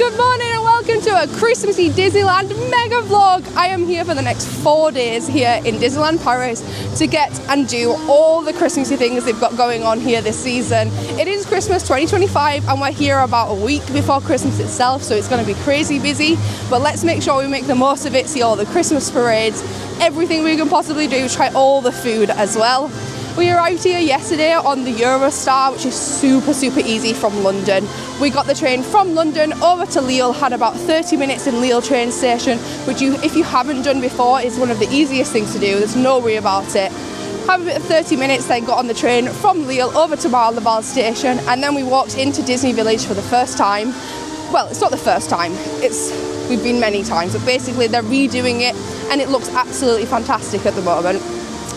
Good morning and welcome to a Christmassy Disneyland mega vlog. I am here for the next 4 days here in Disneyland Paris to get and do all the Christmassy things they've got going on here this season. It is Christmas 2025 and we're here about a week before Christmas itself, so it's going to be crazy busy, but let's make sure we make the most of it, see all the Christmas parades, everything we can possibly do, try all the food as well. We arrived here yesterday on the Eurostar, which is super easy from London. We got the train from London over to Lille, had about 30 minutes in Lille train station, which if you haven't done before is one of the easiest things to do. There's no worry about it. Have a bit of 30 minutes, then got on the train from Lille over to Laval station, and then we walked into Disney Village for the first time. Well, it's not the first time, we've been many times, but basically they're redoing it and it looks absolutely fantastic at the moment.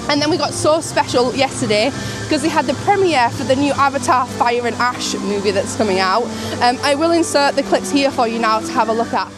And then we got so special yesterday because they had the premiere for the new Avatar Fire and Ash movie that's coming out. I will insert the clips here for you now to have a look at.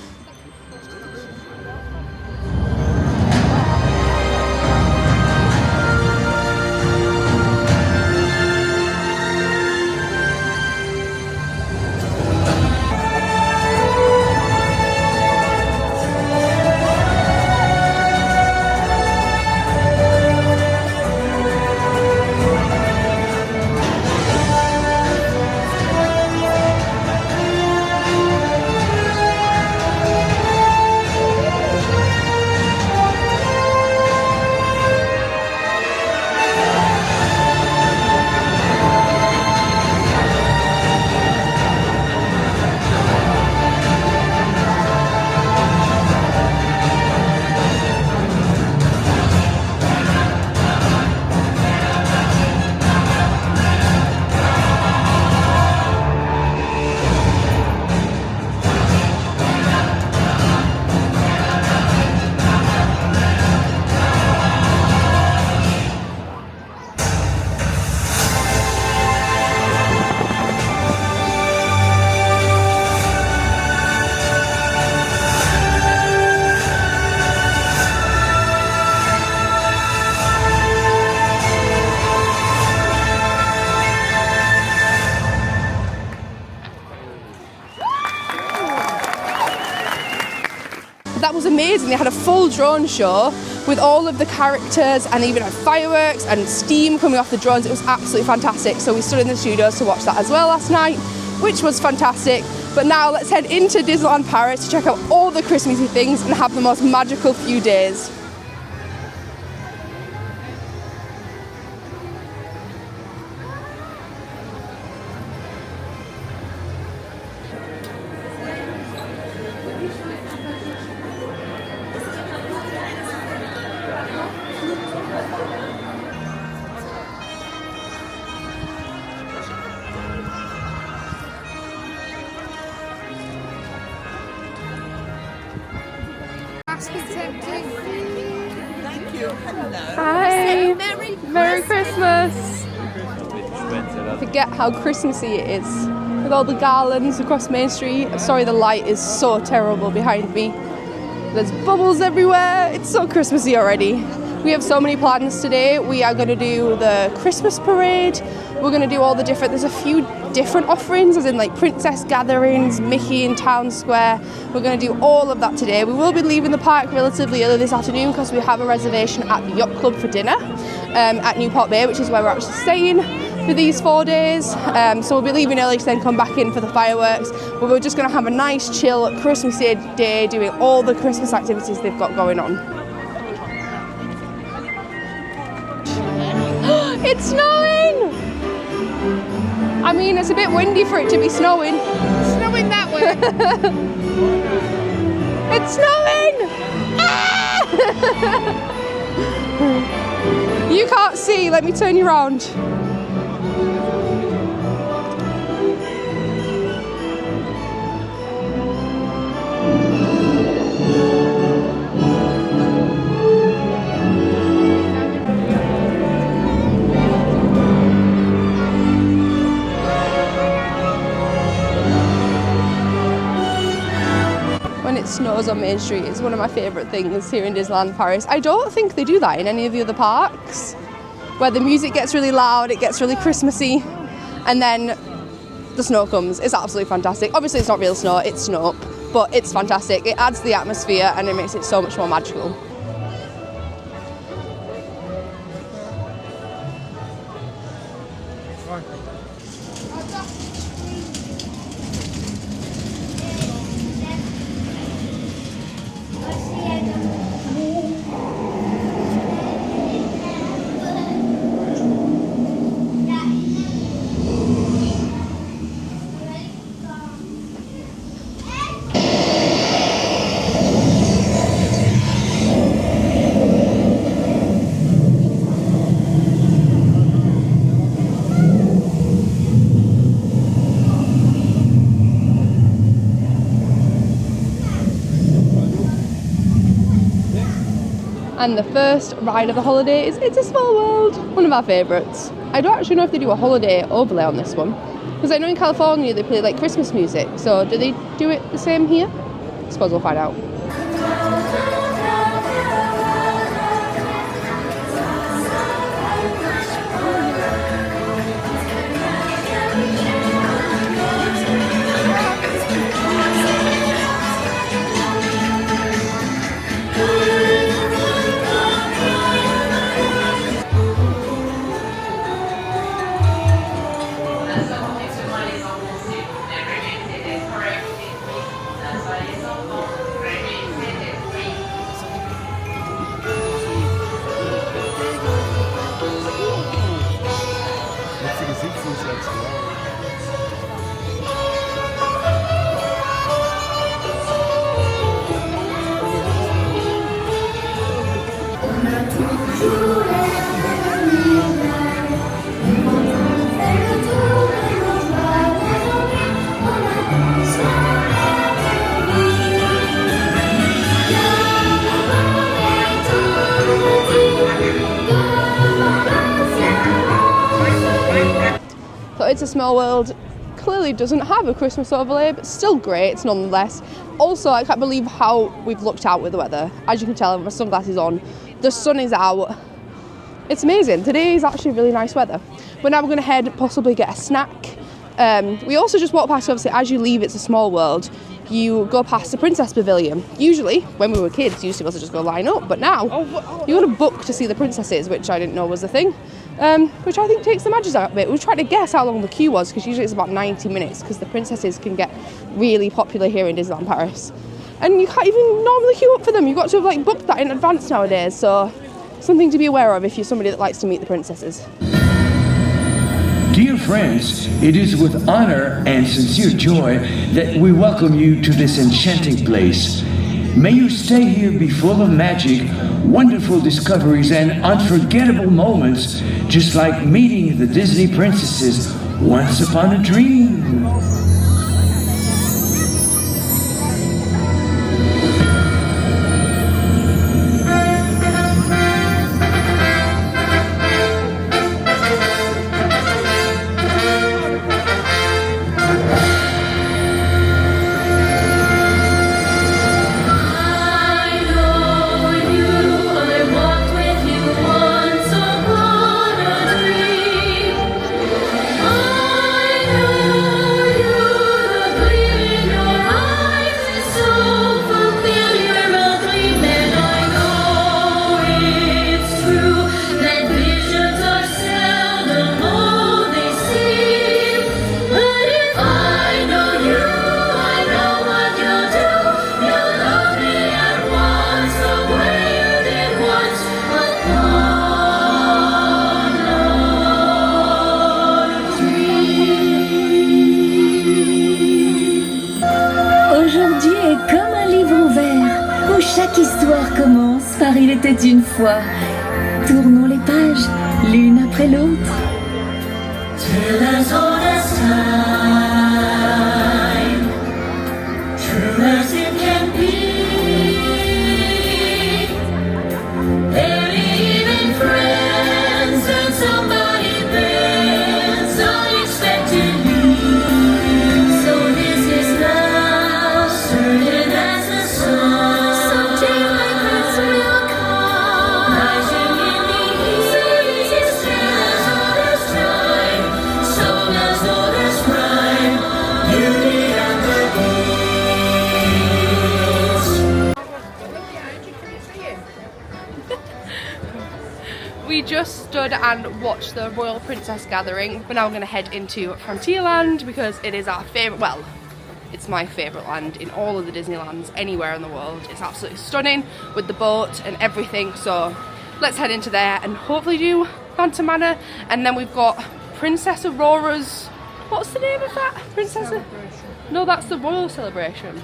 That was amazing. They had a full drone show with all of the characters and even had fireworks and steam coming off the drones. It was absolutely fantastic. So we stood in the studios to watch that as well last night, which was fantastic. But now let's head into Disneyland Paris to check out all the Christmassy things and have the most magical few days. Thank you. Hello. Hi. Merry Christmas. Forget how Christmassy it is with all the garlands across Main Street. Sorry, the light is so terrible behind me. There's bubbles everywhere. It's so Christmassy already. We have so many plans today. We are going to do the Christmas parade. We're going to do all the different, there's a few different offerings, as in like princess gatherings, Mickey in Town Square. We're going to do all of that today. We will be leaving the park relatively early this afternoon because we have a reservation at the Yacht Club for dinner at Newport Bay, which is where we're actually staying for these 4 days. So we'll be leaving early to then come back in for the fireworks. But we're just going to have a nice chill Christmas day doing all the Christmas activities they've got going on. It's snowing! I mean, it's a bit windy for it to be snowing. It's snowing that way. It's snowing! Ah! You can't see, let me turn you around. When it snows on Main Street, it's one of my favourite things here in Disneyland Paris. I don't think they do that in any of the other parks, where the music gets really loud, it gets really Christmassy, and then the snow comes. It's absolutely fantastic. Obviously it's not real snow, it's snow, but it's fantastic. It adds to the atmosphere and it makes it so much more magical. And the first ride of the holiday is It's a Small World, one of our favourites. I don't actually know if they do a holiday overlay on this one, because I know in California they play like Christmas music, so do they do it the same here? I suppose we'll find out. So It's a Small World clearly doesn't have a Christmas overlay, but still great nonetheless. Also, I can't believe how we've looked out with the weather. As you can tell, I have my sunglasses on. The sun is out. It's amazing. Today is actually really nice weather. But now we're going to head, possibly get a snack. We also just walked past, obviously, as you leave It's a Small World, you go past the Princess Pavilion. Usually, when we were kids, you used to just go line up, but now you got to book to see the princesses, which I didn't know was a thing, which I think takes the magic out of it. We tried to guess how long the queue was, because usually it's about 90 minutes, because the princesses can get really popular here in Disneyland Paris. And you can't even normally queue up for them. You've got to have booked that in advance nowadays, so something to be aware of if you're somebody that likes to meet the princesses. Dear friends, it is with honor and sincere joy that we welcome you to this enchanting place. May your stay here be full of magic, wonderful discoveries, and unforgettable moments, just like meeting the Disney princesses once upon a dream. Chaque histoire commence par Il était une fois. Tournons les pages, l'une après l'autre. Till as old as time, true as it can be. They're even friends and somebody bends unexpectedly. So this is love, certain as the sun. As old as time, so as old as time. just stood and watched the Royal Princess Gathering, but now we're going to head into Frontierland because it is our favourite, well, it's my favourite land in all of the Disneylands anywhere in the world. It's absolutely stunning with the boat and everything, so let's head into there and hopefully do Phantom Manor. And then we've got Princess Aurora's, what's the name of that? Princess? No, that's the Royal Celebration.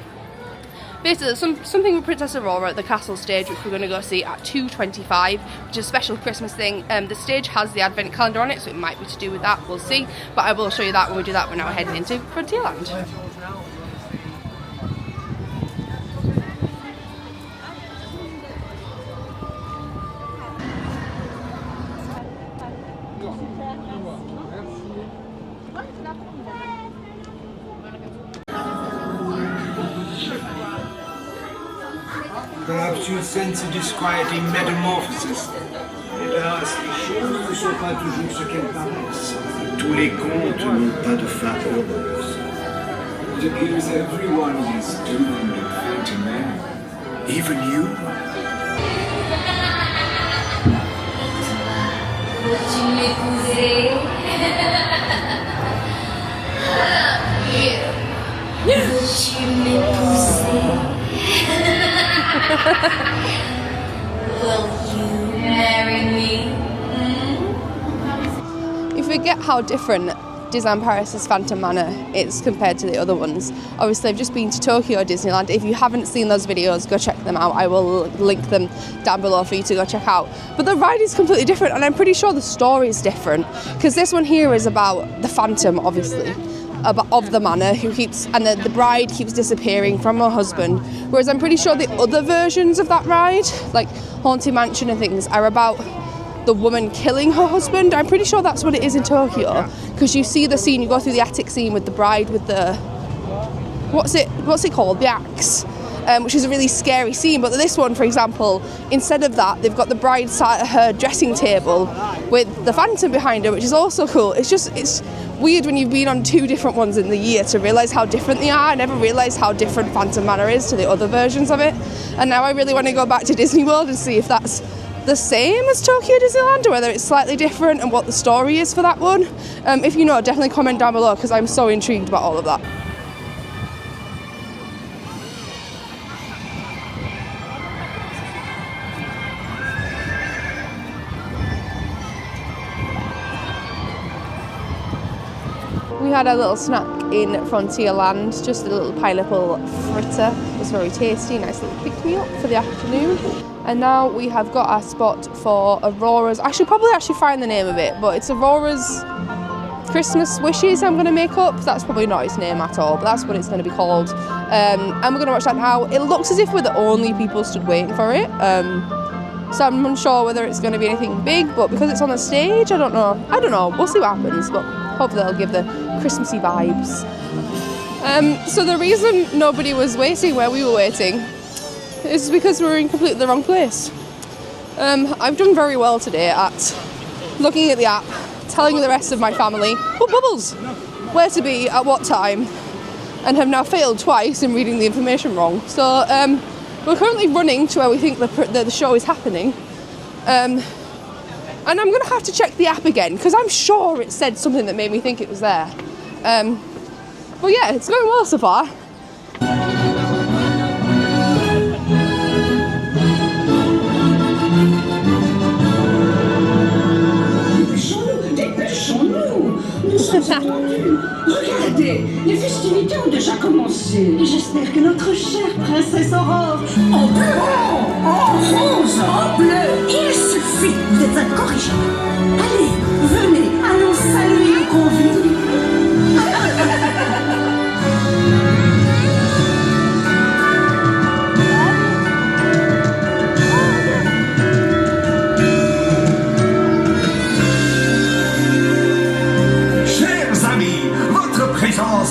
Basically, something with Princess Aurora at the castle stage, which we're going to go see at 2:25, which is a special Christmas thing. The stage has the advent calendar on it, so it might be to do with that, we'll see. But I will show you that when we do that. We're now heading into Frontierland. Perhaps you sense a disquieting metamorphosis. Hélas, les choses ne sont pas toujours ce qu'elles paraissent. Tous les contes n'ont pas de fin heureuse. It appears everyone is doomed to Phantom Manor. Even you? Veux-tu m'épouser? Veux-tu m'épouser? Will you marry me? You forget how different Disneyland Paris' Phantom Manor is compared to the other ones. Obviously, I've just been to Tokyo Disneyland. If you haven't seen those videos, go check them out. I will link them down below for you to go check out. But the ride is completely different, and I'm pretty sure the story is different, because this one here is about the Phantom, obviously, of the manor, who keeps, and the bride keeps disappearing from her husband. Whereas I'm pretty sure the other versions of that ride, like Haunted Mansion and things, are about the woman killing her husband. I'm pretty sure that's what it is in Tokyo, because you see the scene, you go through the attic scene with the bride with the, what's it called, the axe, which is a really scary scene. But this one, for example, instead of that, they've got the bride sat at her dressing table with the Phantom behind her, which is also cool. It's weird when you've been on two different ones in the year to realise how different they are. I never realised how different Phantom Manor is to the other versions of it, and now I really want to go back to Disney World and see if that's the same as Tokyo Disneyland or whether it's slightly different and what the story is for that one. If you know, definitely comment down below, because I'm so intrigued about all of that. We had a little snack in Frontierland, just a little pineapple fritter. It was very tasty, nice little pick-me-up for the afternoon. And now we have got our spot for Aurora's, I should probably actually find the name of it, but it's Aurora's Christmas Wishes I'm going to make up. That's probably not its name at all, but that's what it's going to be called. And we're going to watch that now. It looks as if we're the only people stood waiting for it. So I'm unsure whether it's going to be anything big, but because it's on the stage, I don't know. We'll see what happens, but hopefully it'll give the Christmassy vibes. So the reason nobody was waiting where we were waiting is because we were in completely the wrong place. I've done very well today at looking at the app, telling the rest of my family, oh bubbles, where to be at what time, and have now failed twice in reading the information wrong. So we're currently running to where we think the show is happening. And I'm going to have to check the app again, because I'm sure it said something that made me think it was there. But yeah, it's going well so far. Dépêchons-nous, nous sommes attendus. Regardez, les festivités ont déjà commencé. J'espère que notre chère princesse Aurore, en blanc, en rose, en bleu, il suffit, vous êtes incorrigibles. Allez, venez, allons saluer les convives.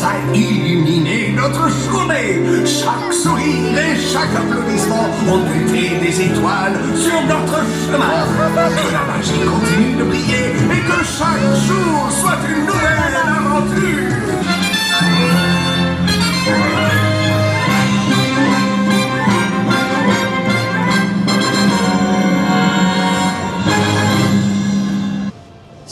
A illuminé notre journée. Chaque sourire et chaque applaudissement ont été des étoiles sur notre chemin. Que la magie continue de briller et que chaque jour soit une nouvelle aventure.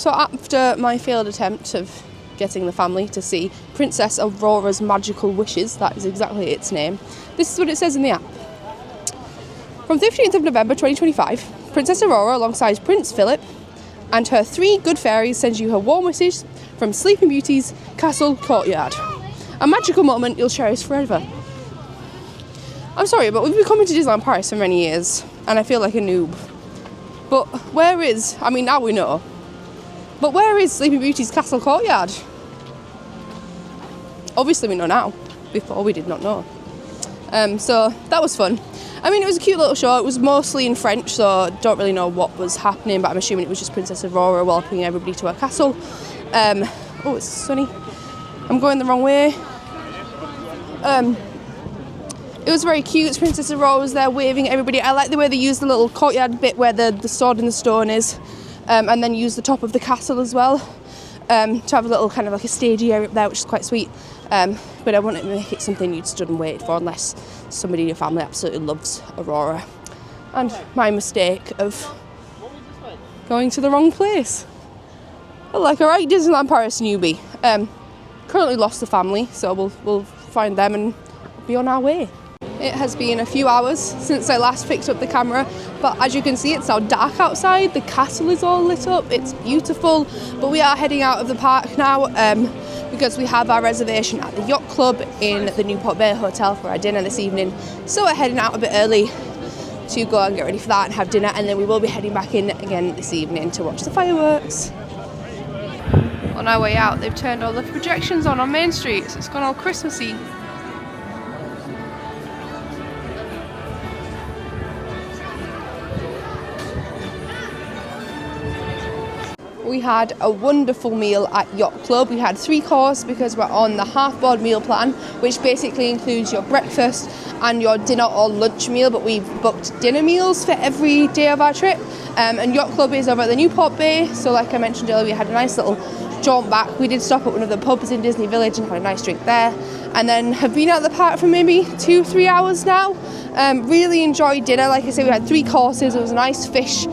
So after my failed attempt of getting the family to see Princess Aurora's Magical Wishes, that is exactly its name, this is what it says in the app. From 15th of November 2025, Princess Aurora alongside Prince Philip and her 3 good fairies sends you her warm wishes from Sleeping Beauty's castle courtyard. A magical moment you'll cherish forever. I'm sorry, but we've been coming to Disneyland Paris for many years, and I feel like a noob. But where is, I mean now we know, but where is Sleeping Beauty's castle courtyard? Obviously we know now, before we did not know. So that was fun. I mean, it was a cute little show. It was mostly in French, so I don't really know what was happening, but I'm assuming it was just Princess Aurora welcoming everybody to her castle. Oh, it's sunny. I'm going the wrong way. It was very cute. Princess Aurora was there waving at everybody. I like the way they used the little courtyard bit where the sword in the stone is, and then used the top of the castle as well, to have a little kind of like a stagey area up there, which is quite sweet. But I wanted to make it something you'd stood and waited for, unless somebody in your family absolutely loves Aurora. And my mistake of going to the wrong place. But like, alright, Disneyland Paris newbie. Currently lost the family, so we'll find them and be on our way. It has been a few hours since I last picked up the camera, but as you can see, it's now dark outside. The castle is all lit up. It's beautiful, but we are heading out of the park now because we have our reservation at the Yacht Club in the Newport Bay Hotel for our dinner this evening. So we're heading out a bit early to go and get ready for that and have dinner, and then we will be heading back in again this evening to watch the fireworks. On our way out, they've turned all the projections on Main Street, so it's gone all Christmassy. We had a wonderful meal at Yacht Club. We had 3 course because we're on the half-board meal plan, which basically includes your breakfast and your dinner or lunch meal, but we've booked dinner meals for every day of our trip. And Yacht Club is over at the Newport Bay, so like I mentioned earlier, we had a nice little jaunt back. We did stop at one of the pubs in Disney Village and had a nice drink there, and then have been at the park for maybe 2-3 hours now. Really enjoyed dinner. Like I said, we had 3 courses. It was a nice fish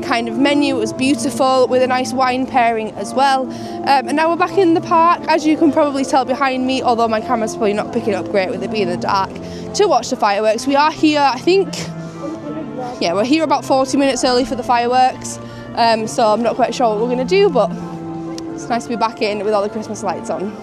kind of menu. It was beautiful with a nice wine pairing as well. And now we're back in the park, as you can probably tell behind me, although my camera's probably not picking up great with it being in the dark, to watch the fireworks. We are here, I think, yeah, we're here about 40 minutes early for the fireworks. So I'm not quite sure what we're going to do, but it's nice to be back in with all the Christmas lights on.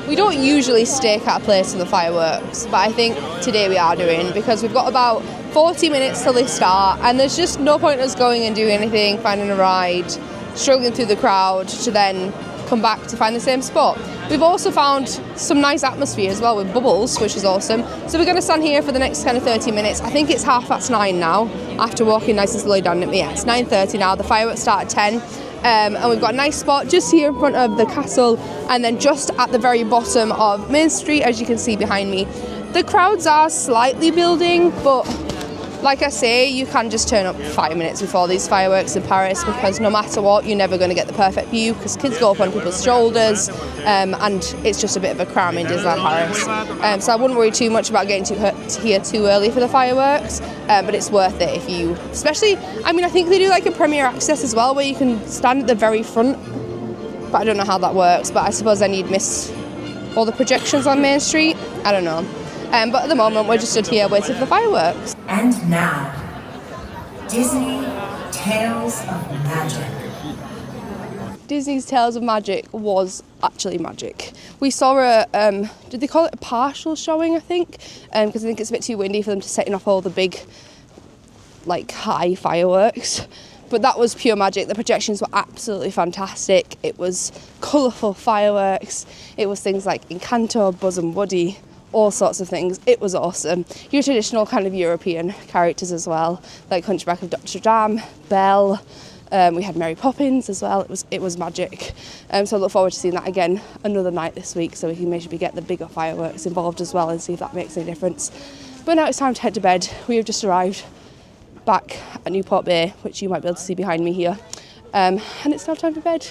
We don't usually stake at a place for the fireworks, but I think today we are doing, because we've got about 40 minutes till they start, and there's just no point in us going and doing anything, finding a ride, struggling through the crowd to then come back to find the same spot. We've also found some nice atmosphere as well with bubbles, which is awesome. So we're going to stand here for the next kind of 30 minutes. I think it's 9:30 now, after walking nice and slowly down. Yeah, it's 9:30 now. The fireworks start at 10. And we've got a nice spot just here in front of the castle, and then just at the very bottom of Main Street, as you can see behind me. The crowds are slightly building, but like I say, you can just turn up 5 minutes before these fireworks in Paris, because no matter what, you're never going to get the perfect view, because kids go up on people's shoulders, and it's just a bit of a cram in Disneyland Paris. So I wouldn't worry too much about getting here too early for the fireworks, but it's worth it if you, especially, I mean, I think they do like a premiere access as well, where you can stand at the very front, but I don't know how that works, but I suppose then you'd miss all the projections on Main Street. I don't know. But at the moment, we're just stood here waiting for the fireworks. And now, Disney Tales of Magic. Disney's Tales of Magic was actually magic. We saw a, did they call it a partial showing, I think? Because I think it's a bit too windy for them to setting off all the big, like, high fireworks. But that was pure magic. The projections were absolutely fantastic. It was colourful fireworks. It was things like Encanto, Buzz and Woody, all sorts of things. It was awesome. Your traditional kind of European characters as well, like Hunchback of Notre Dame, Belle, We had Mary Poppins as well. It was magic. So I look forward to seeing that again another night this week, so we can maybe get the bigger fireworks involved as well and see if that makes any difference. But now it's time to head to bed. We have just arrived back at Newport Bay, which you might be able to see behind me here. And it's now time for bed.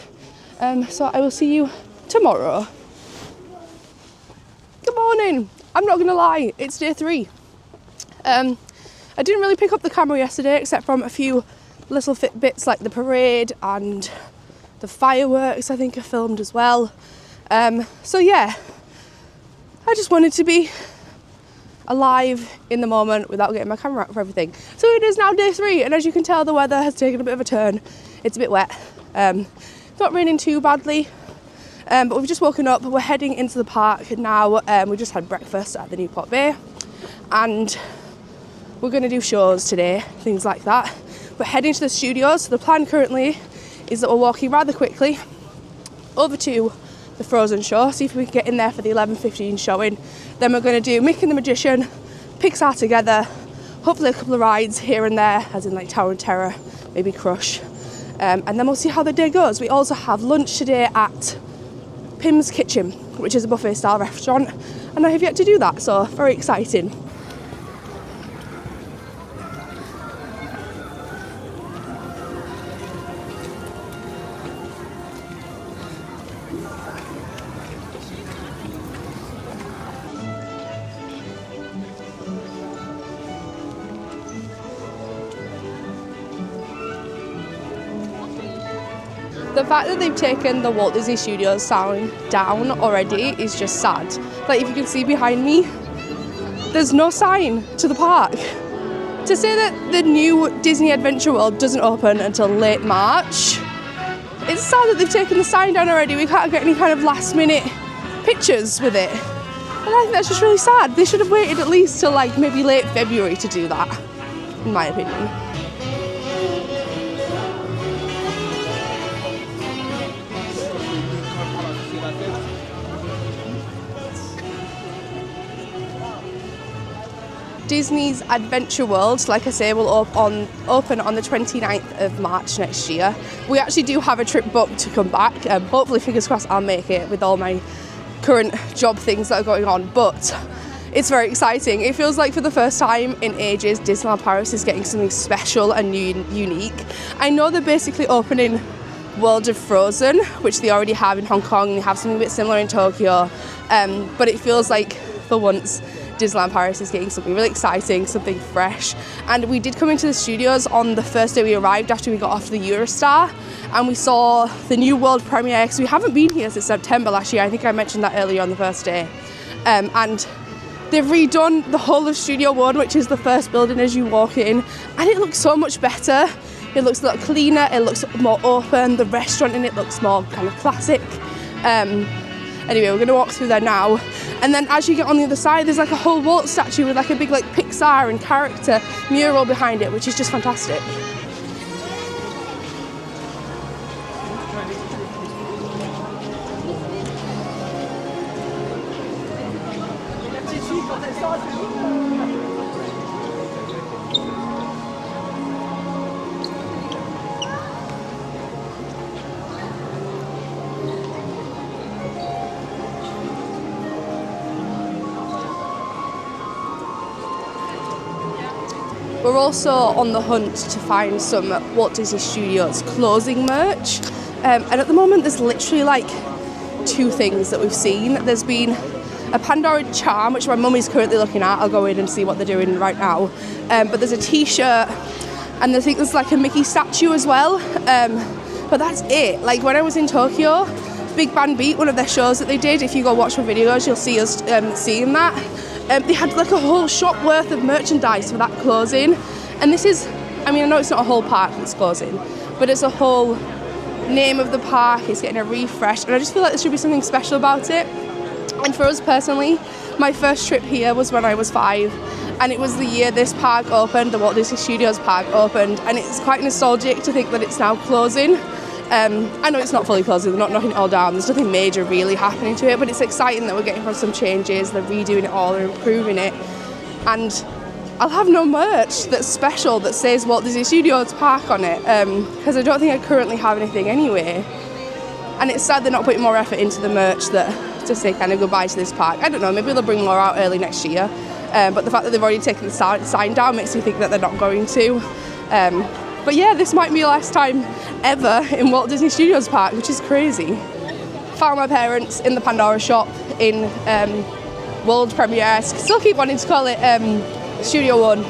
So I will see you tomorrow. Good morning. I'm not gonna lie, it's day 3. I didn't really pick up the camera yesterday except from a few little bits like the parade and the fireworks I think I filmed as well. So yeah, I just wanted to be alive in the moment without getting my camera out for everything. So it is now day 3, and as you can tell, the weather has taken a bit of a turn. It's a bit wet. Not raining too badly, but we've just woken up. We're heading into the park now. We just had breakfast at the Newport Bay, and we're going to do shows today, things like that. We're heading to the studios. So the plan currently is that we're walking rather quickly over to the Frozen show, see if we can get in there for the 11:15 showing. Then we're going to do Mickey and the Magician, Pixar Together, hopefully a couple of rides here and there, as in like Tower of Terror, maybe Crush. And then we'll see how the day goes. We also have lunch today at Pim's Kitchen, which is a buffet style restaurant, and I have yet to do that, so very exciting. The fact that they've taken the Walt Disney Studios sign down already is just sad. Like, if you can see behind me, there's no sign to the park. To say that the new Disney Adventure World doesn't open until late March, it's sad that they've taken the sign down already. We can't get any kind of last minute pictures with it. And I think that's just really sad. They should have waited at least till like maybe late February to do that, in my opinion. Disney's Adventure World, like I say, will open on the 29th of March next year. We actually do have a trip booked to come back. Hopefully, fingers crossed, I'll make it with all my current job things that are going on. But it's very exciting. It feels like for the first time in ages, Disneyland Paris is getting something special and unique. I know they're basically opening World of Frozen, which they already have in Hong Kong. They have something a bit similar in Tokyo. But it feels like, for once, Disneyland Paris is getting something really exciting, something fresh. And we did come into the studios on the first day we arrived after we got off the Eurostar, and we saw the new world premiere, because we haven't been here since September last year. I think I mentioned that earlier on the first day. And they've redone the whole of Studio 1, which is the first building as you walk in, and it looks so much better. It looks a lot cleaner, it looks more open, the restaurant in it looks more kind of classic. Anyway, we're going to walk through there now, and then as you get on the other side, there's like a whole Walt statue with like a big like Pixar and character mural behind it, which is just fantastic. We're also on the hunt to find some Walt Disney Studios closing merch, and at the moment there's literally like 2 things that we've seen. There's been a Pandora charm, which my mum is currently looking at. I'll go in and see what they're doing right now. But there's a t-shirt, and I think there's like a Mickey statue as well. But that's it. Like when I was in Tokyo, Big Band Beat, one of their shows that they did, if you go watch my videos, you'll see us seeing that. They had like a whole shop worth of merchandise for that closing, and this is, I mean, I know it's not a whole park that's closing, but it's a whole name of the park. It's getting a refresh, and I just feel like there should be something special about it. And for us personally, my first trip here was when I was 5, and it was the year this park opened, the Walt Disney Studios Park opened, and it's quite nostalgic to think that it's now closing. I know it's not fully closed, they're not knocking it all down, there's nothing major really happening to it, but it's exciting that we're getting some changes, they're redoing it all, they're improving it, and I'll have no merch that's special that says Walt Disney Studios Park on it, because I don't think I currently have anything anyway. And it's sad they're not putting more effort into the merch to say kind of goodbye to this park. I don't know, maybe they'll bring more out early next year. But the fact that they've already taken the sign down makes me think that they're not going to. But yeah, this might be the last time ever in Walt Disney Studios Park, which is crazy. Found my parents in the Pandora shop in World Premiere. I still keep wanting to call it Studio One.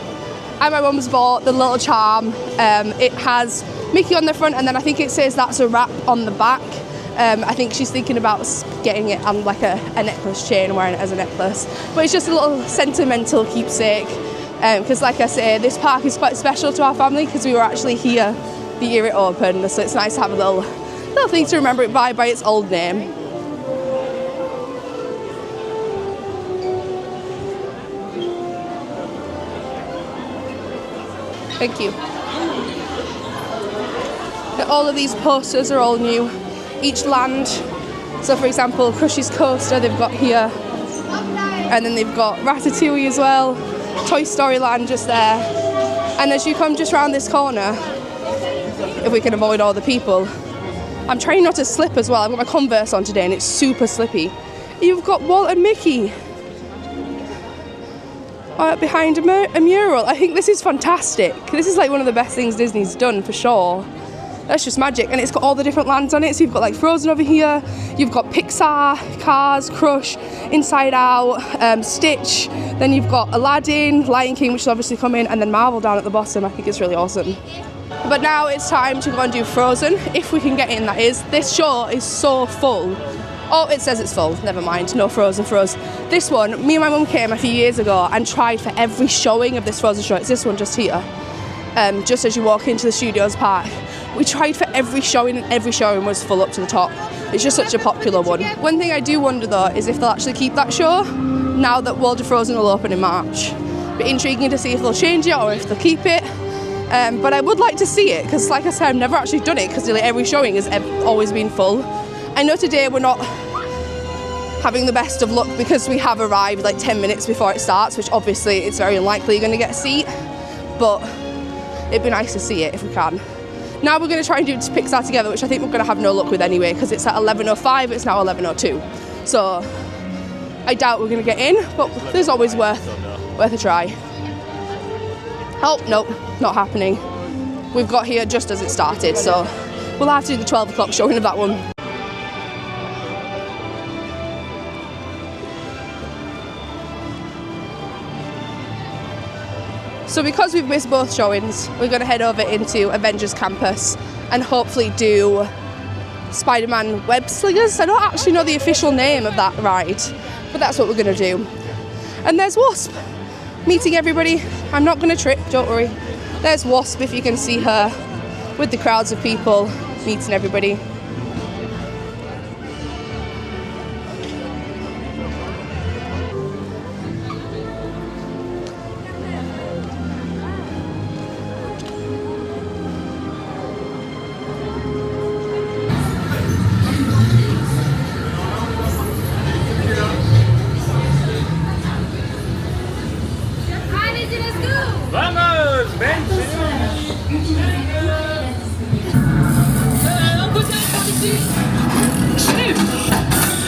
And my mum's bought the little charm. It has Mickey on the front, and then I think it says that's a wrap on the back. I think she's thinking about getting it on like a necklace chain, wearing it as a necklace. But it's just a little sentimental keepsake. Because like I say, this park is quite special to our family because we were actually here the year it opened. So it's nice to have a little thing to remember it by its old name. Thank you. All of these posters are all new. Each land, so for example, Crush's Coaster they've got here, and then they've got Ratatouille as well, Toy Story Land just there. And as you come just round this corner, if we can avoid all the people, I'm trying not to slip as well. I've got my Converse on today and it's super slippy. You've got Walt and Mickey behind a mural. I think this is fantastic. This is like one of the best things Disney's done for sure. That's just magic, and it's got all the different lands on it. So you've got like Frozen over here, you've got Pixar, Cars, Crush, Inside Out, Stitch, then you've got Aladdin, Lion King, which is obviously coming, and then Marvel down at the bottom. I think it's really awesome. But now it's time to go and do Frozen, if we can get in, that is. This show is so full. Oh, it says it's full, never mind, no Frozen for us. This one, me and my mum came a few years ago and tried for every showing of this Frozen show. It's this one just here, just as you walk into the Studios Park. We tried for every showing and every showing was full up to the top. It's just such a popular one. One thing I do wonder though is if they'll actually keep that show now that World of Frozen will open in March. Bit intriguing to see if they'll change it or if they'll keep it. But I would like to see it because like I said, I've never actually done it because nearly every showing has always been full. I know today we're not having the best of luck because we have arrived like 10 minutes before it starts, which obviously it's very unlikely you're going to get a seat, but it'd be nice to see it if we can. Now we're going to try and do Pixar Together, which I think we're going to have no luck with anyway because it's at 11:05, it's now 11:02. So I doubt we're going to get in, but there's always worth a try. Oh, nope, not happening. We've got here just as it started, so we'll have to do the 12 o'clock showing of that one. So because we've missed both showings, we're going to head over into Avengers Campus and hopefully do Spider-Man Web Slingers. I don't actually know the official name of that ride, but that's what we're going to do. And there's Wasp, meeting everybody. I'm not going to trip, don't worry. There's Wasp, if you can see her, with the crowds of people, meeting everybody.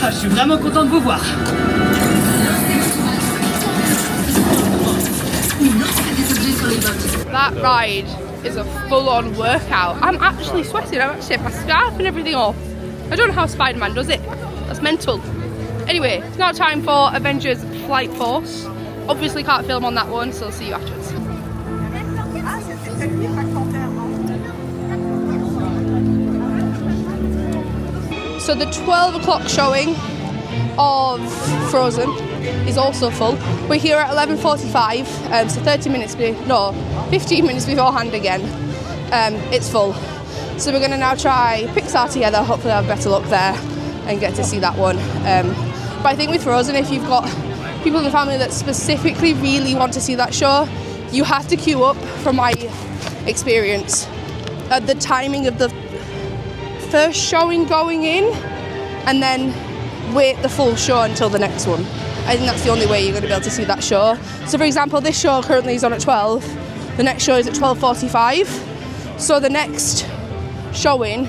Je suis vraiment content de vous voir. That ride is a full-on workout. I'm actually sweating. I've actually taken my scarf and everything off. I don't know how Spider-Man does it. That's mental. Anyway, it's now time for Avengers Flight Force. Obviously can't film on that one, so I'll see you afterwards. So the 12 o'clock showing of Frozen is also full. We're here at 11:45, so 15 minutes beforehand again. It's full. So we're going to now try Pixar Together, hopefully have better luck there and get to see that one. But I think with Frozen, if you've got people in the family that specifically really want to see that show, you have to queue up, from my experience, at the timing of the first showing going in and then wait the full show until the next one. I think that's the only way you're going to be able to see that show. So for example, this show currently is on at 12. The next show is at 12:45. So the next showing,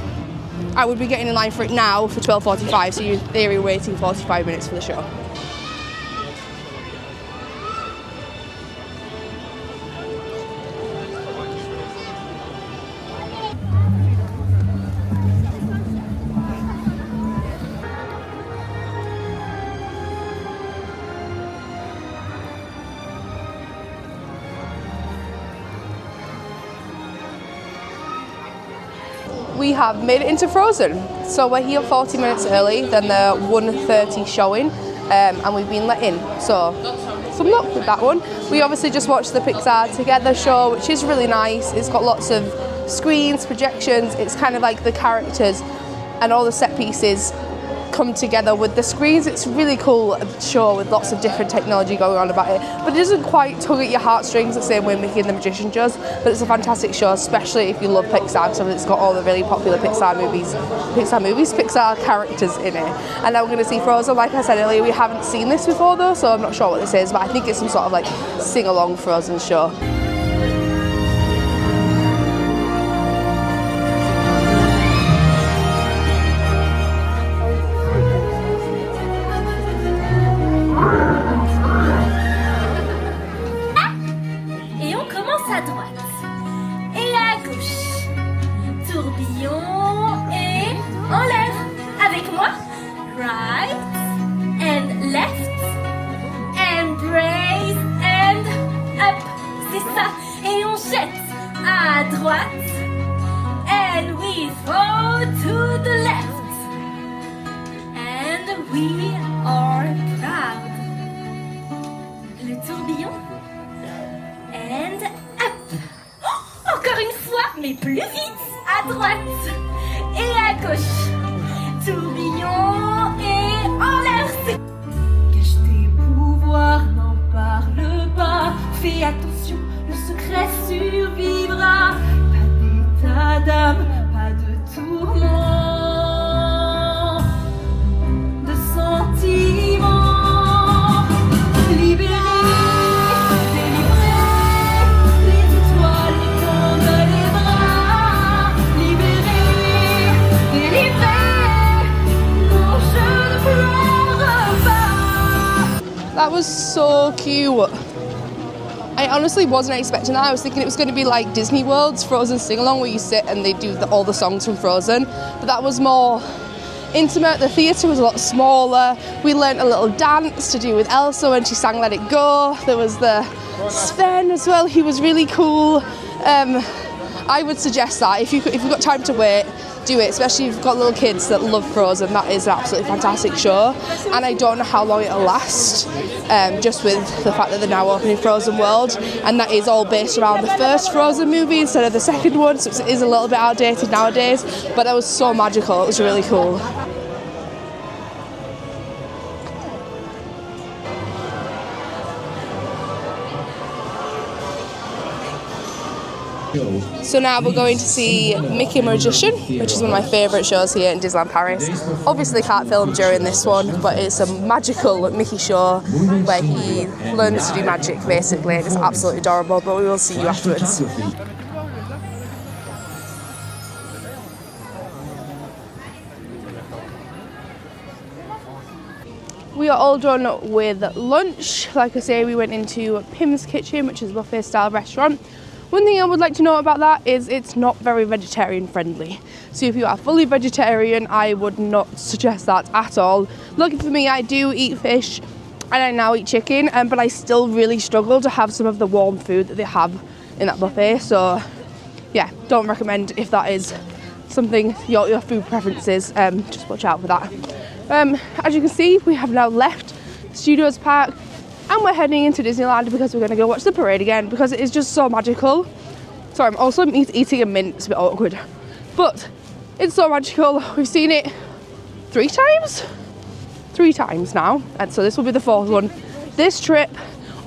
I would be getting in line for it now for 12:45. So you're in theory waiting 45 minutes for the show. We have made it into Frozen. So we're here 40 minutes early than the 1:30 showing, and we've been let in. So some luck with that one. We obviously just watched the Pixar Together show, which is really nice. It's got lots of screens, projections. It's kind of like the characters and all the set pieces come together with the screens. It's a really cool show with lots of different technology going on about it, but it doesn't quite tug at your heartstrings the same way Mickey and the Magician does. But it's a fantastic show, especially if you love Pixar, because it's got all the really popular Pixar characters in it. And now we're going to see Frozen. Like I said earlier, we haven't seen this before though, so I'm not sure what this is, but I think it's some sort of like sing-along Frozen show. À droite et à gauche. Tourbillon et en l'air. Avec moi. Right and left and raise and up. C'est ça. Et on jette à droite. And we throw to the left. And we are proud. Le tourbillon. And encore une fois, mais plus vite, à droite et à gauche. Tourbillon et en l'air. Cache tes pouvoirs, n'en parle pas. Fais attention, le secret survivra. Pas d'état d'âme, pas de tourment, de sentiments. Libéré. That was so cute. I honestly wasn't expecting that. I was thinking it was going to be like Disney World's Frozen sing-along where you sit and they do all the songs from Frozen. But that was more intimate. The theatre was a lot smaller. We learnt a little dance to do with Elsa when she sang Let It Go. There was the Sven as well. He was really cool. I would suggest that if you've got time to wait, do it, especially if you've got little kids that love Frozen. That is an absolutely fantastic show, and I don't know how long it'll last, just with the fact that they're now opening Frozen World, and that is all based around the first Frozen movie instead of the second one, so it is a little bit outdated nowadays, but that was so magical. It was really cool. So now we're going to see Mickey Magician, which is one of my favourite shows here in Disneyland Paris. Obviously can't film during this one, but it's a magical Mickey show where he learns to do magic basically, and it's absolutely adorable, but we will see you afterwards. We are all done with lunch. Like I say, we went into Pim's Kitchen, which is a buffet style restaurant. One thing I would like to know about that is it's not very vegetarian friendly. So if you are fully vegetarian, I would not suggest that at all. Lucky for me, I do eat fish and I now eat chicken, but I still really struggle to have some of the warm food that they have in that buffet. So yeah, don't recommend if that is something, your food preferences, just watch out for that. As you can see, we have now left Studios Park and we're heading into Disneyland because we're going to go watch the parade again because it is just so magical. Sorry, I'm also eating a mint, it's a bit awkward. But it's so magical. We've seen it 3 times? 3 times now, and so this will be the 4th one. This trip,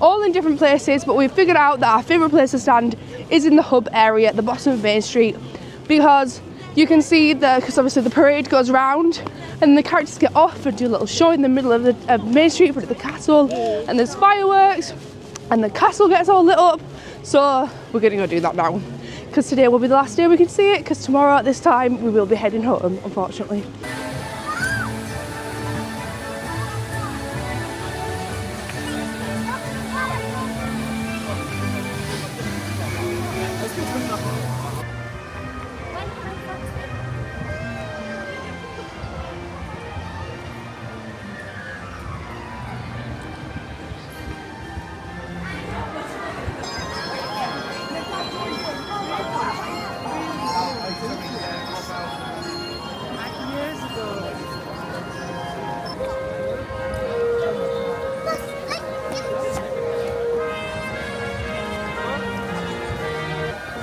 all in different places, but we've figured out that our favourite place to stand is in the hub area at the bottom of Main Street because you can see because obviously the parade goes round and the characters get off and do a little show in the middle of the main street in front of the castle, and there's fireworks and the castle gets all lit up. So we're gonna go do that now, because today will be the last day we can see it, because tomorrow at this time we will be heading home, unfortunately.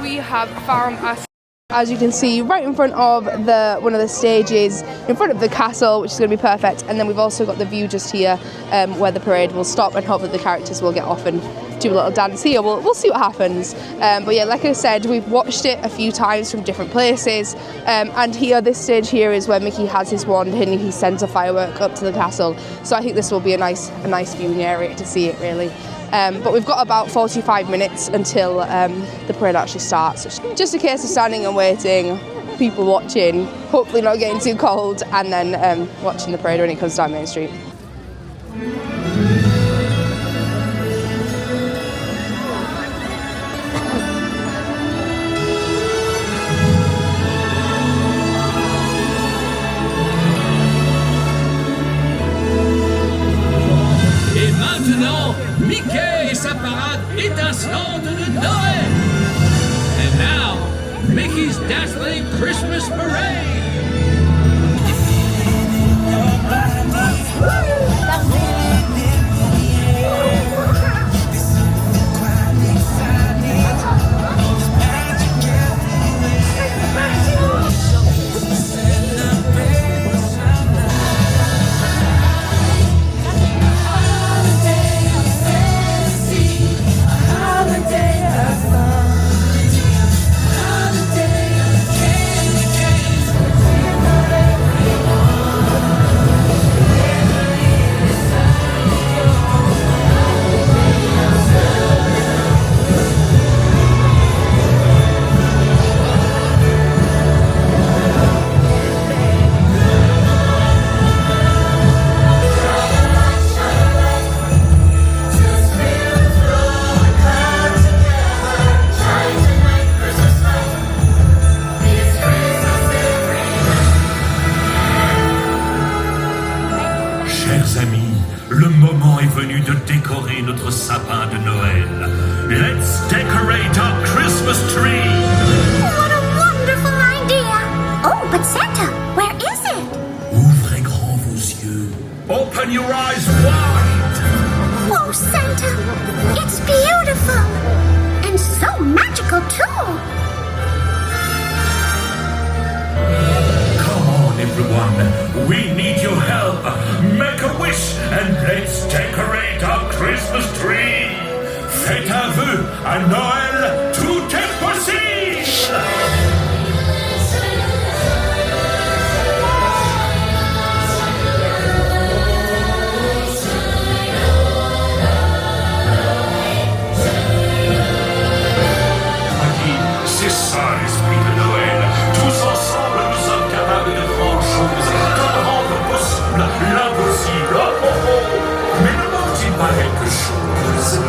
We have found us, as you can see, right in front of one of the stages, in front of the castle, which is going to be perfect. And then we've also got the view just here where the parade will stop, and hope that the characters will get off and do a little dance here. We'll see what happens. But yeah, like I said, we've watched it a few times from different places. And here, this stage here is where Mickey has his wand and he sends a firework up to the castle. So I think this will be a nice viewing area to see it, really. But we've got about 45 minutes until the parade actually starts. Just a case of standing and waiting, people watching, hopefully not getting too cold, and then watching the parade when it comes down Main Street. Et maintenant, Mickey et sa parade étincelante de Noël. And now, Mickey's dazzling Christmas parade. Chers amis, le moment est venu de décorer notre sapin de Noël. Let's decorate our Christmas tree! What a wonderful idea! Oh, but Santa, where is it? Ouvrez grand vos yeux. Open your eyes wide! Oh, Santa, it's beautiful! And so magical, too! Come on, everyone. We need your help. Make a wish and let's decorate our Christmas tree. Faites un vœu à Noël, tout est possible. C'est ça l'esprit de Noël. Tous ensemble, nous sommes capables de grandes choses, comme rendre possible l'impossible. Oh, oh, oh. Mais ne manque-t-il pas quelque chose?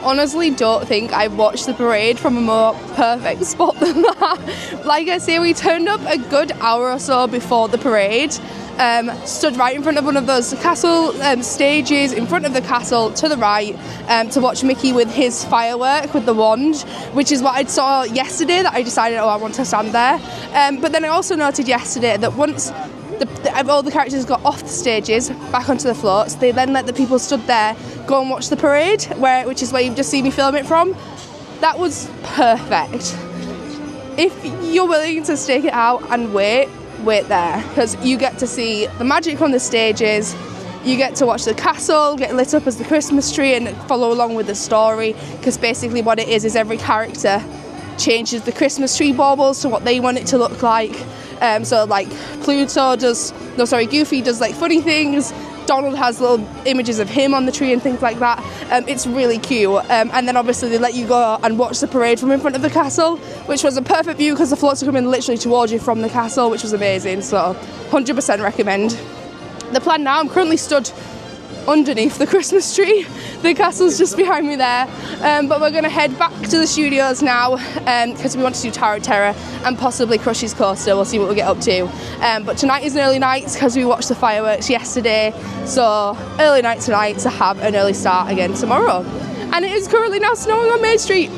honestly don't think I've watched the parade from a more perfect spot than that. Like I say, we turned up a good hour or so before the parade, stood right in front of one of those castle stages in front of the castle to the right, to watch Mickey with his firework with the wand, which is what I saw yesterday that I decided, oh, I want to stand there. But then I also noted yesterday that once all the characters got off the stages back onto the floats, they then let the people stood there go and watch the parade, which is where you've just seen me film it from. That was perfect. If you're willing to stake it out and wait there, because you get to see the magic on the stages, you get to watch the castle get lit up as the Christmas tree and follow along with the story, because basically what it is every character changes the Christmas tree baubles to what they want it to look like. So like Goofy does like funny things, Donald has little images of him on the tree and things like that. It's really cute. And then obviously they let you go and watch the parade from in front of the castle, which was a perfect view because the floats are coming literally towards you from the castle, which was amazing. So 100% recommend. The plan now, I'm currently stood underneath the Christmas tree. The castle's just behind me there, but we're going to head back to the studios now because we want to do Tower of Terror and possibly Crush's Coaster. We'll see what we get up to, but tonight is an early night because we watched the fireworks yesterday, so early night tonight to have an early start again tomorrow. And it is currently now snowing on Main Street.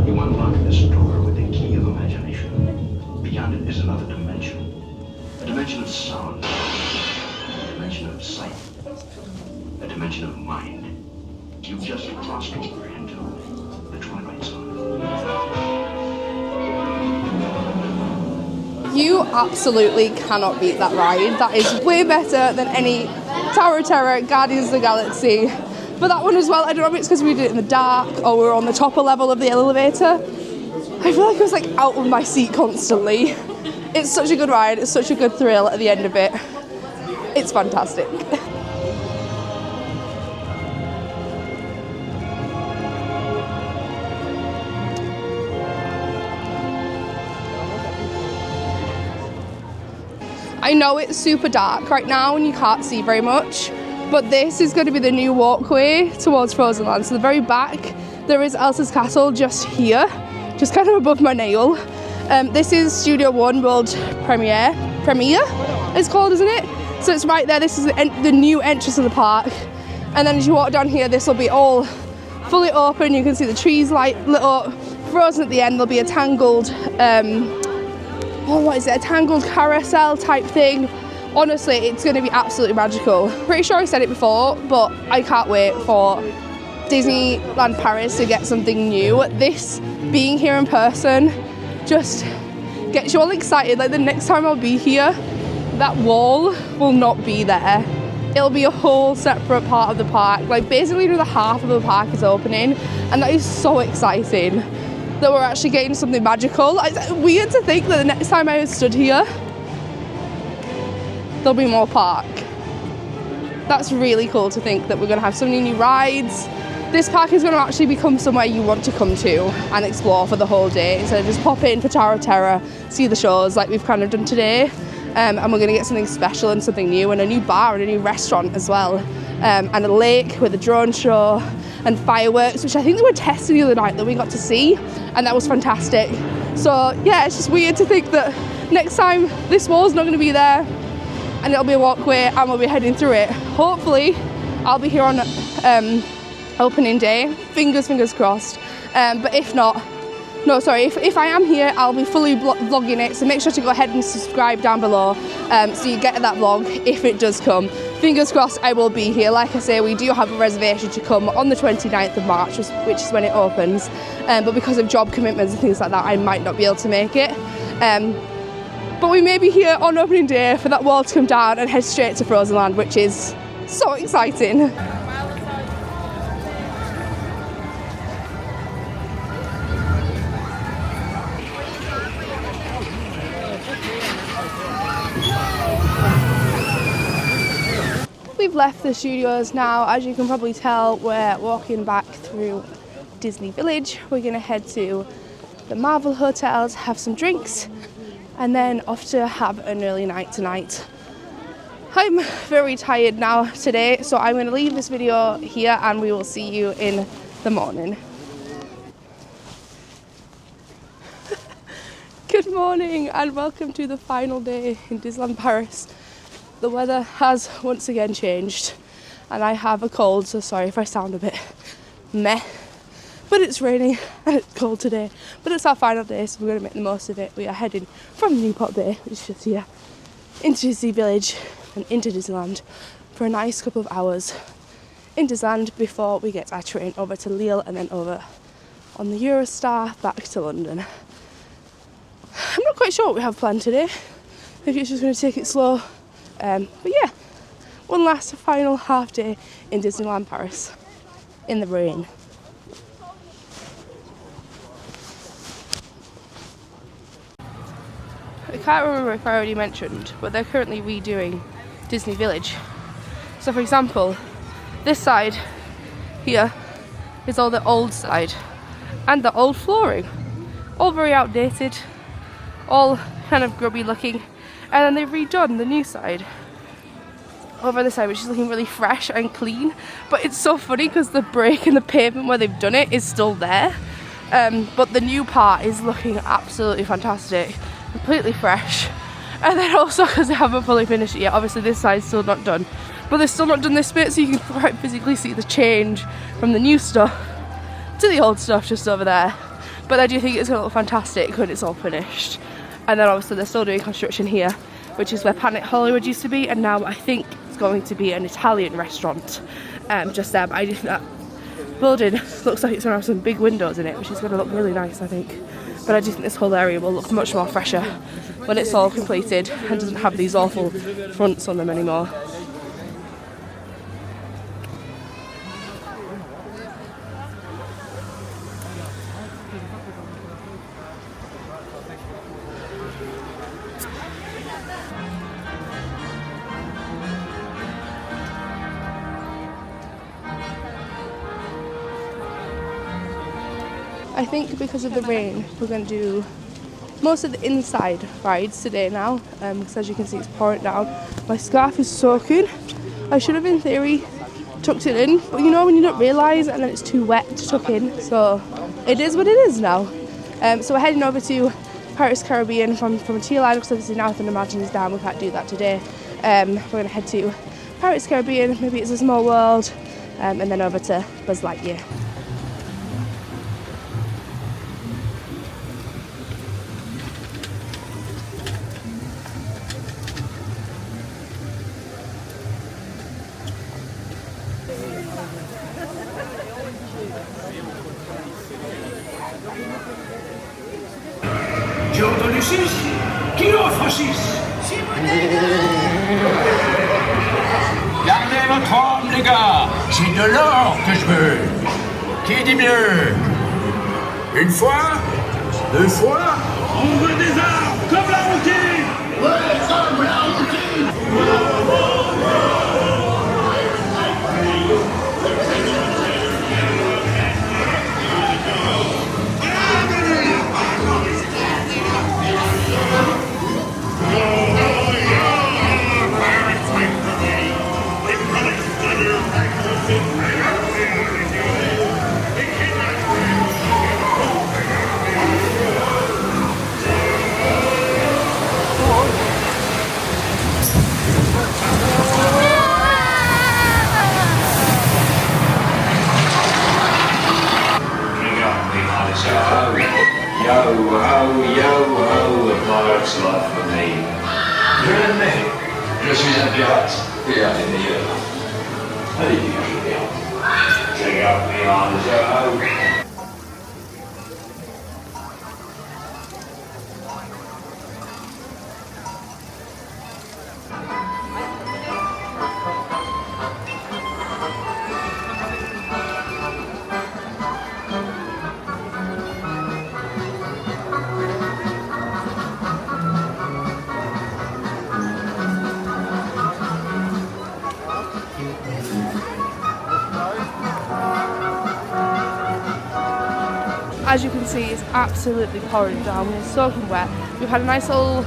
You unlock this door with the key of imagination. Beyond it is another dimension. A dimension of sound. A dimension of sight. A dimension of mind. You've just crossed over into the Twilight Zone. You absolutely cannot beat that ride. That is way better than any Tower of Terror, Guardians of the Galaxy. But that one as well, I don't know if it's because we did it in the dark or we were on the top level of the elevator. I feel like I was like out of my seat constantly. It's such a good ride, it's such a good thrill at the end of it. It's fantastic. I know it's super dark right now and you can't see very much, but this is going to be the new walkway towards Frozen Land. So the very back, there is Elsa's Castle just here, just kind of above my nail. This is Studio One World Premiere it's called, isn't it? So it's right there. This is the new entrance of the park. And then as you walk down here, this will be all fully open. You can see the trees lit up. Frozen at the end, there'll be a tangled a tangled carousel type thing. Honestly, it's going to be absolutely magical. Pretty sure I said it before, but I can't wait for Disneyland Paris to get something new. This being here in person just gets you all excited. Like the next time I'll be here, that wall will not be there. It'll be a whole separate part of the park. Like basically the half of the park is opening, and that is so exciting. That we're actually getting something magical. It's weird to think that the next time I stood here, there'll be more park. That's really cool to think that we're going to have so many new rides. This park is going to actually become somewhere you want to come to and explore for the whole day instead of just pop in for Tower of Terror, see the shows like we've kind of done today. And we're going to get something special and something new, and a new bar and a new restaurant as well. And a lake with a drone show and fireworks, which I think they were testing the other night that we got to see, and that was fantastic. So yeah, it's just weird to think that next time this wall's not going to be there and it'll be a walkway and we'll be heading through it. Hopefully I'll be here on opening day, fingers crossed, but if not, No, sorry, if I am here, I'll be fully vlogging it, so make sure to go ahead and subscribe down below so you get that vlog if it does come. Fingers crossed I will be here. Like I say, we do have a reservation to come on the 29th of March, which is when it opens, but because of job commitments and things like that, I might not be able to make it. But we may be here on opening day for that wall to come down and head straight to Frozen Land, which is so exciting. We've left the studios now. As you can probably tell, we're walking back through Disney Village. We're going to head to the Marvel hotels, have some drinks, and then off to have an early night tonight. I'm very tired now today, so I'm going to leave this video here and we will see you in the morning. Good morning and welcome to the final day in Disneyland Paris. The weather has once again changed and I have a cold, so sorry if I sound a bit meh. But it's raining and it's cold today. But it's our final day, so we're going to make the most of it. We are heading from Newport Bay, which is just here, into Disney Village and into Disneyland for a nice couple of hours in Disneyland before we get our train over to Lille and then over on the Eurostar back to London. I'm not quite sure what we have planned today. Maybe it's just going to take it slow. But yeah, one last final half day in Disneyland Paris in the rain. I can't remember if I already mentioned, but they're currently redoing Disney Village. So for example, this side here is all the old side and the old flooring. All very outdated, all kind of grubby looking. And then they've redone the new side over the side, which is looking really fresh and clean. But it's so funny because the break in the pavement where they've done it is still there. But the new part is looking absolutely fantastic, completely fresh. And then also because they haven't fully finished it yet, obviously this side's still not done. But they've still not done this bit, so you can quite physically see the change from the new stuff to the old stuff just over there. But I do think it's going to look fantastic when it's all finished. And then obviously they're still doing construction here, which is where Planet Hollywood used to be, and now I think it's going to be an Italian restaurant just there. But I think that building looks like it's going to have some big windows in it, which is going to look really nice, I think. But I do think this whole area will look much more fresher when it's all completed and doesn't have these awful fronts on them anymore. I think because of the rain, we're going to do most of the inside rides today now, because as you can see it's pouring down. My scarf is soaking. I should have in theory tucked it in, but you know when you don't realise and then it's too wet to tuck in, so it is what it is now. So we're heading over to Paris Caribbean from a T line, because obviously now Thunder Mountain is down, we can't do that today. We're going to head to Paris Caribbean, maybe it's a small world, and then over to Buzz Lightyear. J'ai entendu 6. Qui offre 6? Gardez votre homme, les gars. C'est de l'or que je veux. Qui dit mieux? Une fois? Deux fois? On veut des armes, comme la routine. Ouais, comme la routine. ho, yo ho, a pirate's life for me. Je suis un pirate, pirate est meilleur. Allez, check out me on the show. As you can see, it's absolutely pouring down. We're soaking wet. We've had a nice little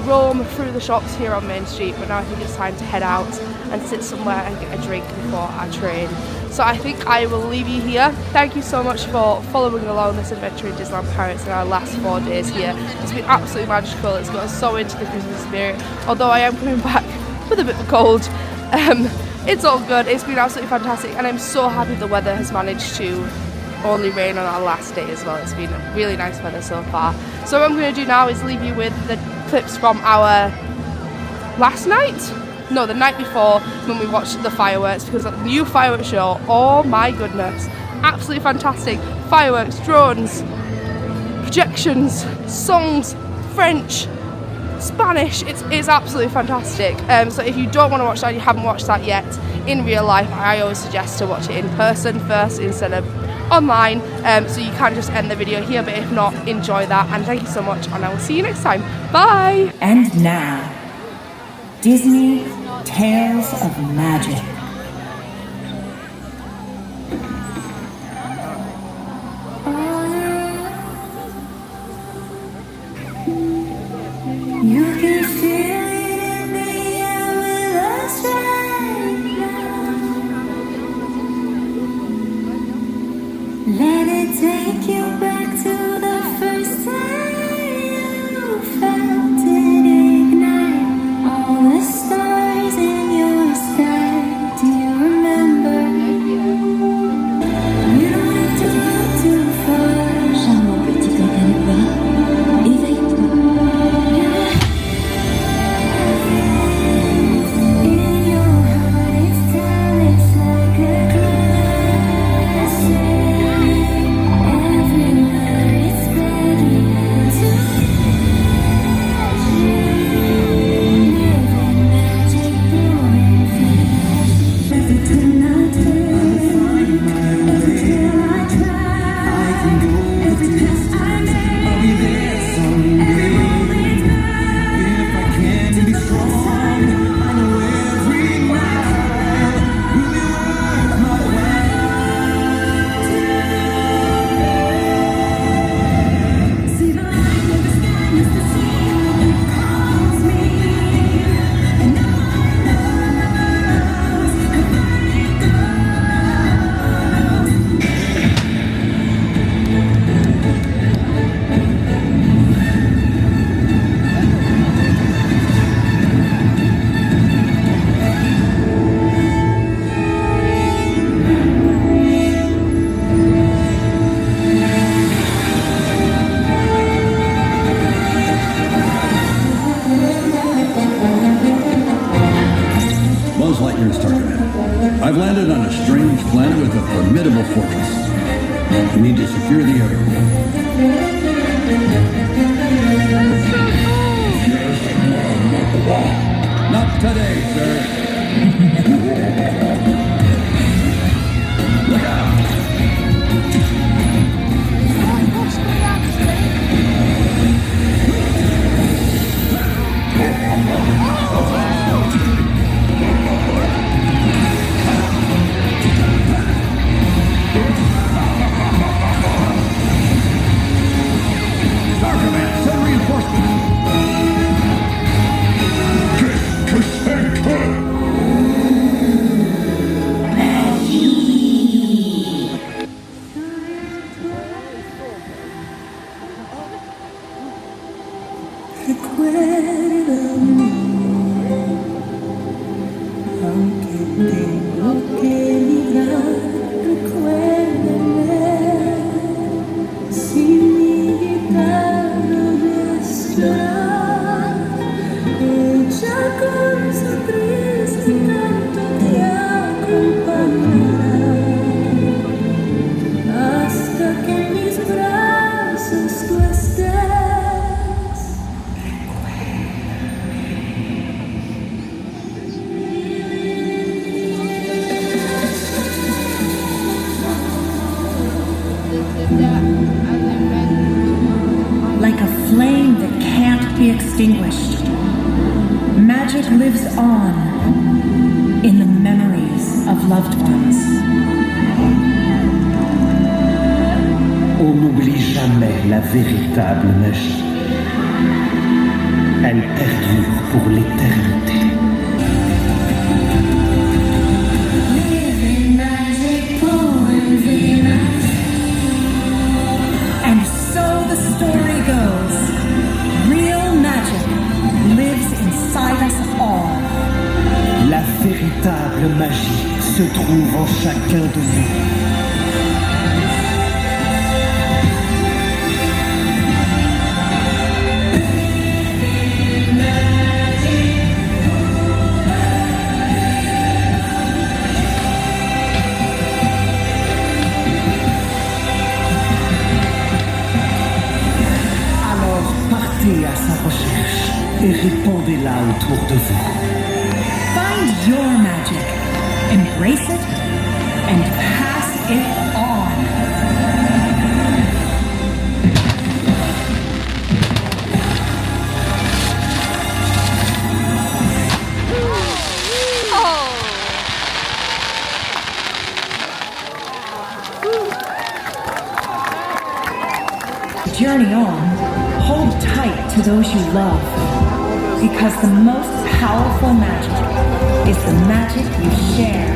roam through the shops here on Main Street, but now I think it's time to head out and sit somewhere and get a drink before our train. So I think I will leave you here. Thank you so much for following along this adventure in Disneyland Paris in our last 4 days here. It's been absolutely magical. It's got us so into the Christmas spirit. Although I am coming back with a bit of a cold, it's all good. It's been absolutely fantastic, and I'm so happy the weather has managed to only rain on our last day as well. It's been really nice weather so far. So what I'm going to do now is leave you with the clips from our last night? No, the night before, when we watched the fireworks, because the new fireworks show, oh my goodness, absolutely fantastic. Fireworks, drones, projections, songs, French, Spanish, it's absolutely fantastic. So if you don't want to watch that, you haven't watched that yet in real life, I always suggest to watch it in person first instead of online, so you can just end the video here, but if not, enjoy that, and thank you so much, and I will see you next time. Bye! And now, Disney Tales of Magic. You can feel it in the air with us right now. Let it take you back to the first time you felt it ignite all the stars in your sky. Do you remember? You don't have to go too far. Charmant petit canard, éveille-toi. In your heart it's time, it's like a classic. Everywhere it's begging to touch you. Living magic, growing feet. Every turn I take, every trail I try, every path I make, I'll be there someday. Every moment if I can be strong, I know every mile will be worth my while. See the light in the sky is the sea that calls me, and no one knows how far it goes. Buzz Lightyear's Target. I've landed on a strange planet with a formidable fortress. We need to secure the area. Not today, sir. Look out! Star Command, send reinforcements. Recuérdame, aunque tengo que librar, recuérdame, sin mí. loved ones. On n'oublie jamais la véritable magie. Elle perdure pour l'éternité. And so the story goes. Real magic lives inside us all. La véritable magie se trouve en chacun de nous. Partez à sa recherche et répandez-la autour de vous. Find your magic, embrace it, and pass it on. Journey on. Hold tight to those you love, because the most powerful magic is the magic you share